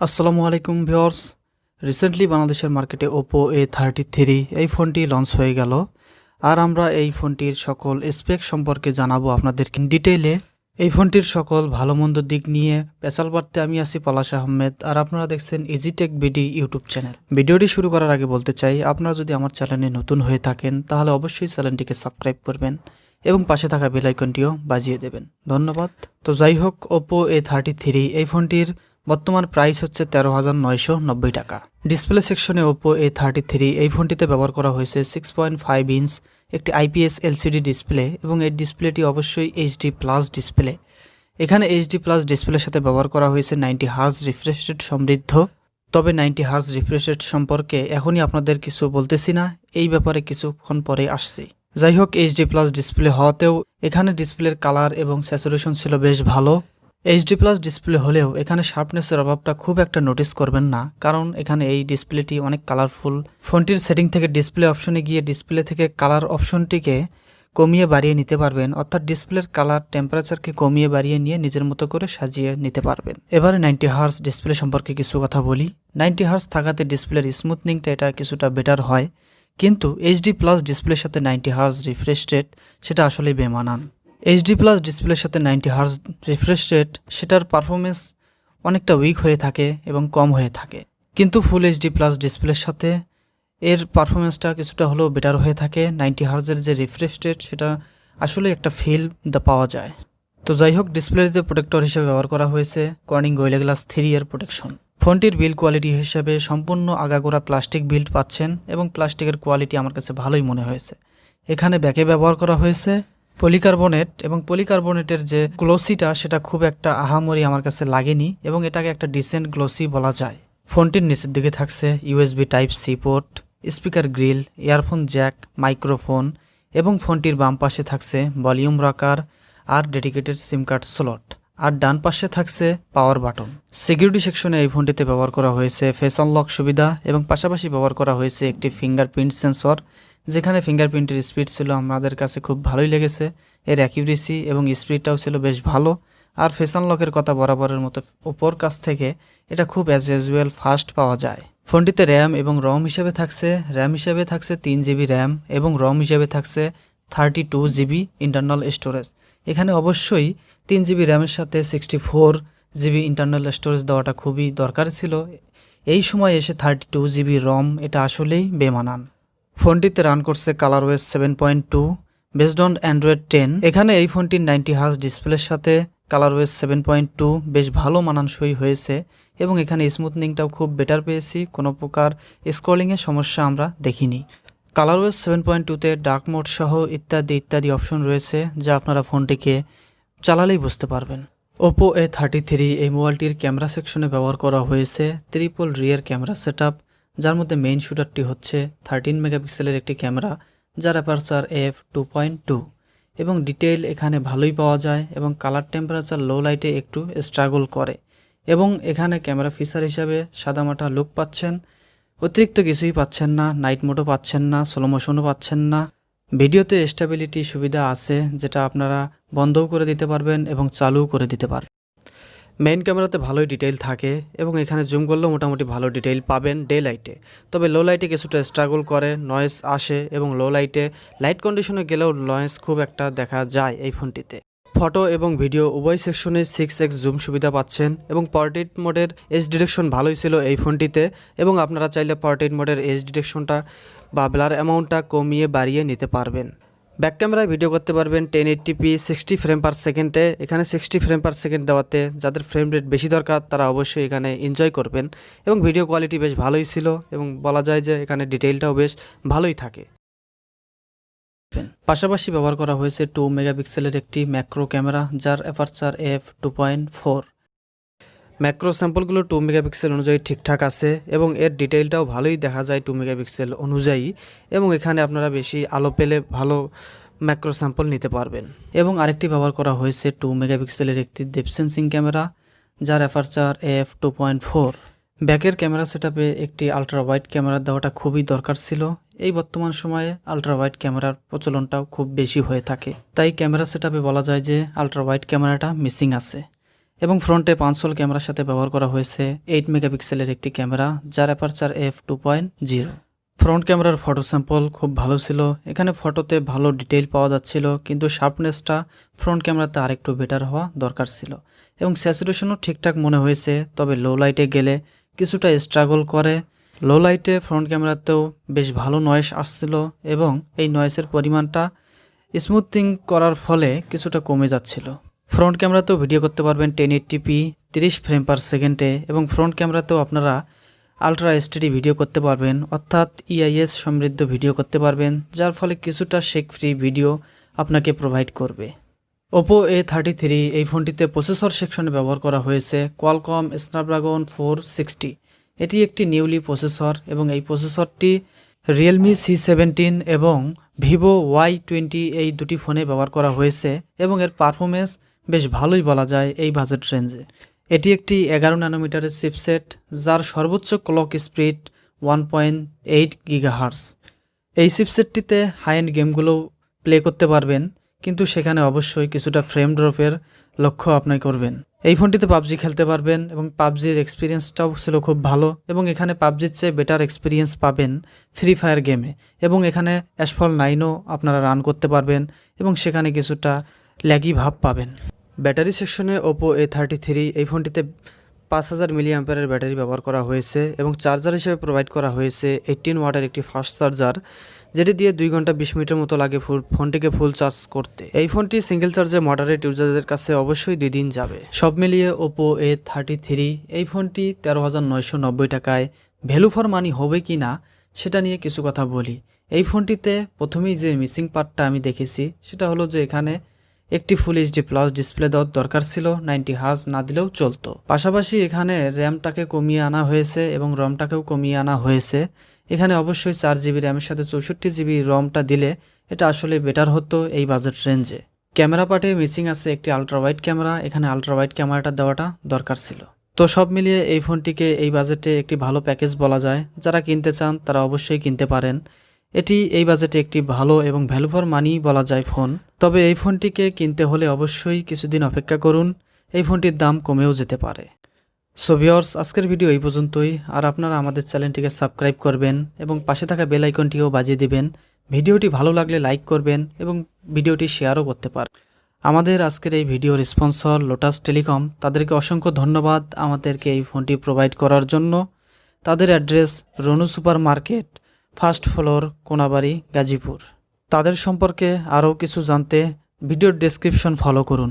আসসালামু আলাইকুম viewers. Recently বাংলাদেশের মার্কেটে Oppo A33 এই ফোনটি লঞ্চ হয়ে গেল। আর আমরা এই ফোনটির সকল স্পেক সম্পর্কে জানাবো আপনাদেরকে ডিটেইলে। এই ফোনটির সকল ভালো মন্দ দিক নিয়ে পেশাল বার্তে আমি আছি পলাশ আহমেদ, আর আপনারা দেখছেন ইজিটেক বিডি ইউটিউব চ্যানেল। ভিডিওটি শুরু করার আগে বলতে চাই, আপনারা যদি আমার চ্যানেলে নতুন হয়ে থাকেন তাহলে অবশ্যই চ্যানেলটিকে সাবস্ক্রাইব করবেন এবং পাশে থাকা বেল আইকনটিও বাজিয়ে দেবেন। ধন্যবাদ। তো যাই হোক, Oppo A33 এই ফোনটির বর্তমান প্রাইস হচ্ছে 13,990 টাকা। ডিসপ্লে সেকশনে Oppo A33 এই ফোনটিতে ব্যবহার করা হয়েছে 6.5 ইঞ্চ একটি IPS LCD ডিসপ্লে, এবং এই ডিসপ্লেটি অবশ্যই HD প্লাস ডিসপ্লে। এখানে HD প্লাস ডিসপ্লের সাথে ব্যবহার করা হয়েছে 90 হার্জ রিফ্রেশ রেট সমৃদ্ধ। তবে 90 হার্জ রিফ্রেশ রেট সম্পর্কে এখনই আপনাদের কিছু বলতেছি না, এই ব্যাপারে কিছুক্ষণ পরে আসছি। যাই হোক, HD প্লাস ডিসপ্লে হওয়াতেও এখানে ডিসপ্লের কালার এবং স্যাচুরেশন ছিল বেশ ভালো। HD প্লাস ডিসপ্লে হলেও এখানে শার্পনেসের অভাবটা খুব একটা নোটিস করবেন না, কারণ এখানে এই ডিসপ্লেটি অনেক কালারফুল। ফোনটির সেটিং থেকে ডিসপ্লে অপশনে গিয়ে ডিসপ্লে থেকে কালার অপশনটিকে কমিয়ে বাড়িয়ে নিতে পারবেন, অর্থাৎ ডিসপ্লের কালার টেম্পারেচারকে কমিয়ে বাড়িয়ে নিয়ে নিজের মতো করে সাজিয়ে নিতে পারবেন। এবারে 90 হার্জ ডিসপ্লে সম্পর্কে কিছু কথা বলি। 90 হার্জ থাকাতে ডিসপ্লের স্মুথনিংটা এটা কিছুটা বেটার হয়, কিন্তু HD প্লাস ডিসপ্লের সাথে 90 হার্জ রিফ্রেশ রেট সেটা আসলেই বেমানান। HD প্লাস ডিসপ্লের সাথে 90 হার্জ রিফ্রেশ রেট সেটার পারফরমেন্স অনেকটা উইক হয়ে থাকে এবং কম হয়ে থাকে, কিন্তু ফুল HD প্লাস ডিসপ্লের সাথে এর পারফরমেন্সটা কিছুটা হলেও বেটার হয়ে থাকে। 90 হার্জের যে রিফ্রেশ রেট সেটা আসলে একটা ফিল পাওয়া যায়। তো যাই হোক, ডিসপ্লেতে প্রোটেক্টর হিসেবে ব্যবহার করা হয়েছে কর্নিং গোরিলা গ্লাস 3 এর প্রোটেকশন। ফোনটির বিল্ড কোয়ালিটি হিসেবে সম্পূর্ণ আগাগোড়া প্লাস্টিক বিল্ড পাচ্ছেন, এবং প্লাস্টিকের কোয়ালিটি আমার কাছে ভালোই মনে হয়েছে। এখানে ব্যাকে ব্যবহার করা হয়েছে পলিকার্বনেট, এবং পলিকার্বনেটের যে গ্লোসিটা সেটা খুব একটা আহামরি আমার কাছে লাগেনি, এবং এটাকে একটা ডিসেন্ট গ্লোসি বলা যায়। ফোনটির নিচের দিকে থাকছে USB type C port, speaker grille, earphone jack, microphone, এবং ফোনটির বাম পাশে থাকছে ভলিউম রকার আর ডেডিকেটেড সিম কার্ড স্লট, আর ডান পাশে থাকছে পাওয়ার বাটন। সিকিউরিটি সেকশনে এই ফোনটিতে ব্যবহার করা হয়েছে ফেস আনলক সুবিধা, এবং পাশাপাশি ব্যবহার করা হয়েছে একটি ফিঙ্গারপ্রিন্ট সেন্সর, যেখানে ফিঙ্গারপ্রিন্টের স্পিড ছিল আমাদের কাছে খুব ভালোই লেগেছে। এর অ্যাকিউরেসি এবং স্পিডটাও ছিল বেশ ভালো। আর ফেস আনলকের কথা বরাবরের মতো ওপোর কাছ থেকে এটা খুব অ্যাজ ইউজুয়াল ফাস্ট পাওয়া যায়। ফোনটিতে র্যাম এবং রম হিসেবে থাকছে 3GB র্যাম, এবং রম হিসেবে থাকছে 32GB ইন্টারনাল স্টোরেজ। এখানে অবশ্যই 3GB র্যামের সাথে 64GB ইন্টারনাল স্টোরেজ দেওয়াটা খুবই দরকার ছিল। এই সময় এসে 32GB রম এটা আসলেই বেমানান। ফোনটিতে রান করছে ColorOS 7.2 বেসড অন অ্যান্ড্রয়েড 10। এখানে এই ফোনটির 90 হার্জ ডিসপ্লের সাথে ColorOS 7.2 বেশ ভালো মানানসই হয়েছে, এবং এখানে স্মুথনিংটাও খুব বেটার পেয়েছি, কোনো প্রকার স্ক্রলিংয়ের সমস্যা আমরা দেখিনি। ColorOS 7.2তে ডার্ক মোড সহ ইত্যাদি ইত্যাদি অপশন রয়েছে, যা আপনারা ফোনটিকে চালালেই বুঝতে পারবেন। Oppo A33 এই মোবাইলটির ক্যামেরা সেকশনে ব্যবহার করা হয়েছে ট্রিপল রিয়ার ক্যামেরা সেটআপ, যার মধ্যে মেইন শুটারটি হচ্ছে 13 মেগাপিক্সেলের একটি ক্যামেরা, যার অ্যাপারচার f2.2, এবং ডিটেইল এখানে ভালোই পাওয়া যায়, এবং কালার টেম্পারেচার লো লাইটে একটু স্ট্রাগল করে, এবং এখানে ক্যামেরা ফিচার হিসাবে সাদামাটা লুক পাচ্ছেন, অতিরিক্ত কিছুই পাচ্ছেন না, নাইট মোডও পাচ্ছেন না, স্লো মোশনও পাচ্ছেন না। ভিডিওতে স্টেবিলিটি সুবিধা আছে, যেটা আপনারা বন্ধও করে দিতে পারবেন এবং চালুও করে দিতে পারবেন। মেইন ক্যামেরাতে ভালোই ডিটেইল থাকে, এবং এখানে জুম করলেও মোটামুটি ভালো ডিটেইল পাবেন ডে লাইটে। তবে লো লাইটে কিছুটা স্ট্রাগল করে, নয়েজ আসে, এবং লো লাইটে লাইট কন্ডিশনে গেলেও নয়েজ খুব একটা দেখা যায় এই ফোনটিতে। ফটো এবং ভিডিও উভয় সেকশনে 6x জুম সুবিধা পাচ্ছেন, এবং পোর্ট্রেট মোডের এজ ডিটেকশন ভালোই ছিল এই ফোনটিতে, এবং আপনারা চাইলে পোর্ট্রেট মোডের এজ ডিটেকশনটা বা ব্লার অ্যামাউন্টটা কমিয়ে বাড়িয়ে নিতে পারবেন। ব্যাক ক্যামেরায় ভিডিও করতে পারবেন 1080p 60 ফ্রেম পার সেকেন্ডে। এখানে 60 ফ্রেম পার সেকেন্ড দেওয়াতে যাদের ফ্রেম রেট বেশি দরকার তারা অবশ্যই এখানে এনজয় করবেন, এবং ভিডিও কোয়ালিটি বেশ ভালোই ছিল, এবং বলা যায় যে এখানে ডিটেইলটাও বেশ ভালোই থাকে। পাশাপাশি ব্যবহার করা হয়েছে 2 মেগাপিক্সেলের একটি ম্যাক্রো ক্যামেরা, যার অ্যাপারচার f2.4। ম্যাক্রো স্যাম্পলগুলো 2 মেগাপিক্সেল অনুযায়ী ঠিকঠাক আছে, এবং এর ডিটেইলটাও ভালোই দেখা যায় 2 মেগাপিক্সেল অনুযায়ী, এবং এখানে আপনারা বেশি আলো পেলে ভালো ম্যাক্রো স্যাম্পল নিতে পারবেন। এবং আরেকটি ব্যবহার করা হয়েছে 2 মেগাপিক্সেলের একটি ডেপথ সেন্সিং ক্যামেরা, যার অ্যাপারচার f2.4। ব্যাকের ক্যামেরা সেটআপে একটি আলট্রা ওয়াইড ক্যামেরা দেওয়াটা খুবই দরকার ছিল। এই বর্তমান সময়ে আলট্রা ওয়াইড ক্যামেরার প্রচলনটাও খুব বেশি হয়ে থাকে, তাই ক্যামেরা সেটআপে বলা যায় যে আলট্রা ওয়াইড ক্যামেরাটা মিসিং আছে। এবং ফ্রন্টে 5 ক্যামেরার সাথে ব্যবহার করা হয়েছে 8 মেগাপিক্সেলের একটি ক্যামেরা যার অ্যাপারচার f2.0। ফ্রন্ট ক্যামেরার ফটো স্যাম্পল খুব ভালো ছিল, এখানে ফটোতে ভালো ডিটেইল পাওয়া যাচ্ছিল, কিন্তু শার্পনেসটা ফ্রন্ট ক্যামেরাতে আরেকটু বেটার হওয়া দরকার ছিল এবং স্যাচুরেশনও ঠিকঠাক মনে হয়েছে, তবে লো লাইটে গেলে কিছুটা স্ট্রাগল করে। লো লাইটে ফ্রন্ট ক্যামেরাতেও বেশ ভালো নয়েস আসছিল এবং এই নয়েসের পরিমাণটা স্মুথিং করার ফলে কিছুটা কমে যাচ্ছিল। ফ্রন্ট ক্যামেরাতেও ভিডিও করতে পারবেন 1080p 30 ফ্রেম পার সেকেন্ডে এবং ফ্রন্ট ক্যামেরাতেও আপনারা আলট্রা এইচডি ভিডিও করতে পারবেন, অর্থাৎ ইআইএস সমৃদ্ধ ভিডিও করতে পারবেন, যার ফলে কিছুটা শেক ফ্রি ভিডিও আপনাকে প্রোভাইড করবে। Oppo A33 এই ফোনটিতে প্রসেসর সেকশনে ব্যবহার করা হয়েছে কোয়ালকম স্ন্যাপড্রাগন 460। এটি একটি নিউলি প্রসেসর এবং এই প্রসেসরটি Realme C17 এবং Vivo Y20 এই দুটি ফোনে ব্যবহার করা হয়েছে এবং এর পারফরমেন্স বেশ ভালোই বলা যায় এই বাজেট রেঞ্জে। এটি একটি 11 ন্যানোমিটারের চিপসেট যার সর্বোচ্চ ক্লক স্পিড 1.8 গিগাহার্টজ। এই চিপসেটটিতে হাই এন্ড গেমগুলো প্লে করতে পারবেন, কিন্তু সেখানে অবশ্যই কিছুটা ফ্রেম ড্রপের লক্ষ্য আপনি করবেন। এই ফোনটিতে পাবজি খেলতে পারবেন এবং পাবজির এক্সপিরিয়েন্সটাও ছিল খুব ভালো এবং এখানে পাবজির চেয়ে বেটার এক্সপিরিয়েন্স পাবেন ফ্রি ফায়ার গেমে এবং এখানে অ্যাসফল 9ও আপনারা রান করতে পারবেন এবং সেখানে কিছুটা ল্যাগি ভাব পাবেন। ব্যাটারি সেকশনে Oppo A33 এই ফোনটিতে 5000 মিলিঅ্যাম্পিয়ারের ব্যাটারি ব্যবহার করা হয়েছে এবং চার্জার হিসেবে প্রোভাইড করা হয়েছে 18 ওয়াটের একটি ফাস্ট চার্জার, যেটি দিয়ে 2 ঘন্টা 20 মিনিটের মতো লাগে ফোনটিকে ফুল চার্জ করতে। এই ফোনটি সিঙ্গেল চার্জে মডারেট ইউজারদের কাছে অবশ্যই 2 দিন যাবে। সব মিলিয়ে Oppo A33 এই ফোনটি 13,990 টাকায় ভ্যালু ফর মানি হবে কি না সেটা নিয়ে কিছু কথা বলি। এই ফোনটিতে প্রথমেই যে মিসিং পার্টটা আমি দেখেছি সেটা হলো যে এখানে একটি ফুল এইচডি প্লাস ডিসপ্লে দেওয়ার দরকার ছিল, 90 হার্জ না দিলেও চলতো। পাশাপাশি এখানে র্যামটাকে কমিয়ে আনা হয়েছে এবং রমটাকেও কমিয়ে আনা হয়েছে। এখানে অবশ্যই 4GB র্যামের সাথে 64GB রমটা দিলে এটা আসলে বেটার হতো এই বাজেট রেঞ্জে। ক্যামেরা পার্টে মিসিং আছে একটি আলট্রা ওয়াইড ক্যামেরা, এখানে আলট্রা ওয়াইড ক্যামেরাটা দেওয়াটা দরকার ছিল। তো সব মিলিয়ে এই ফোনটিকে এই বাজেটে একটি ভালো প্যাকেজ বলা যায়, যারা কিনতে চান তারা অবশ্যই কিনতে পারেন। এটি এই বাজেটে একটি ভালো এবং ভ্যালু ফর মানি বলা যায় ফোন। তবে এই ফোনটিকে কিনতে হলে অবশ্যই কিছুদিন অপেক্ষা করুন, এই ফোনটির দাম কমেও যেতে পারে। সো ভিউয়ার্স, আজকের ভিডিও এই পর্যন্তই। আর আপনারা আমাদের চ্যানেলটিকে সাবস্ক্রাইব করবেন এবং পাশে থাকা বেল আইকনটিও বাজিয়ে দিবেন। ভিডিওটি ভালো লাগলে লাইক করবেন এবং ভিডিওটি শেয়ারও করতে পারেন। আমাদের আজকের এই ভিডিওর স্পন্সর লোটাস টেলিকম, তাদেরকে অসংখ্য ধন্যবাদ আমাদেরকে এই ফোনটি প্রোভাইড করার জন্য। তাদের অ্যাড্রেস রনু.সুপার market, first floor, Konabari, Gazipur. তাদের সম্পর্কে আরও কিছু জানতে ভিডিওর ডেসক্রিপশন ফলো করুন।